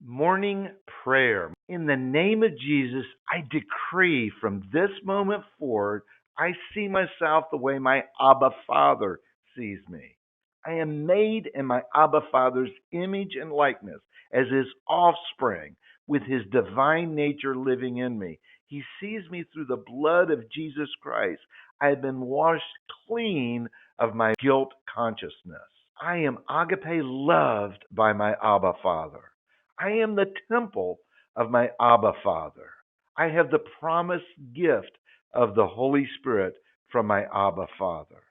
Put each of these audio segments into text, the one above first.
Morning prayer. In the name of Jesus, I decree from this moment forward, I see myself the way my Abba Father sees me. I am made in my Abba Father's image and likeness as his offspring with his divine nature living in me. He sees me through the blood of Jesus Christ. I have been washed clean of my guilt consciousness. I am agape loved by my Abba Father. I am the temple of my Abba Father. I have the promised gift of the Holy Spirit from my Abba Father.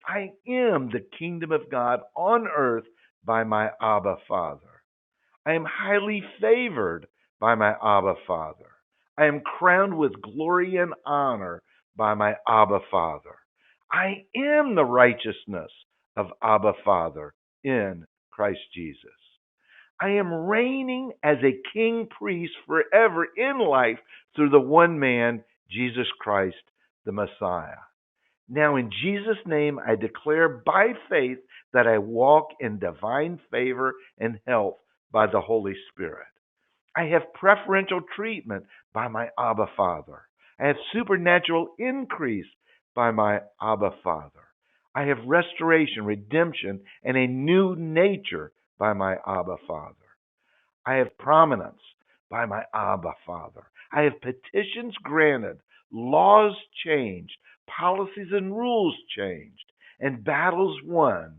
I am the kingdom of God on earth by my Abba Father. I am highly favored by my Abba Father. I am crowned with glory and honor by my Abba Father. I am the righteousness of Abba Father in Christ Jesus. I am reigning as a king priest forever in life through the one man, Jesus Christ, the Messiah. Now, in Jesus' name, I declare by faith that I walk in divine favor and health by the Holy Spirit. I have preferential treatment by my Abba Father. I have supernatural increase by my Abba Father. I have restoration, redemption, and a new nature by my Abba Father. I have prominence by my Abba Father. I have petitions granted, laws changed, policies and rules changed, and battles won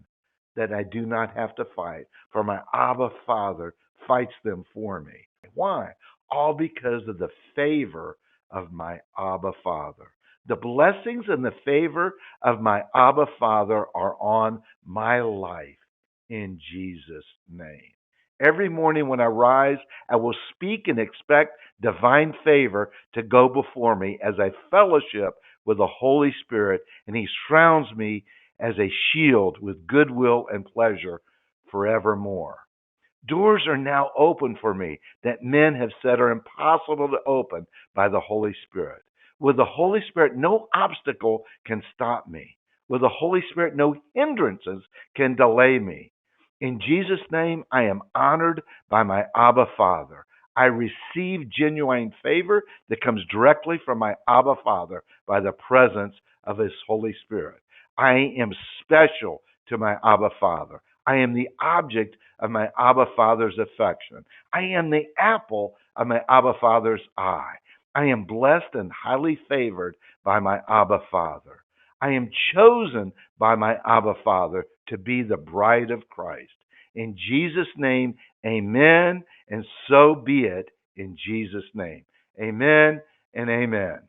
that I do not have to fight, for my Abba Father fights them for me. Why? All because of the favor of my Abba Father. The blessings and the favor of my Abba Father are on my life in Jesus' name. Every morning when I rise, I will speak and expect divine favor to go before me as I fellowship with the Holy Spirit, and He surrounds me as a shield with goodwill and pleasure forevermore. Doors are now open for me that men have said are impossible to open by the Holy Spirit. With the Holy Spirit, no obstacle can stop me. With the Holy Spirit, no hindrances can delay me. In Jesus' name, I am honored by my Abba Father. I receive genuine favor that comes directly from my Abba Father by the presence of His Holy Spirit. I am special to my Abba Father. I am the object of my Abba Father's affection. I am the apple of my Abba Father's eye. I am blessed and highly favored by my Abba Father. I am chosen by my Abba Father to be the bride of Christ. In Jesus' name, amen, and so be it in Jesus' name. Amen and amen.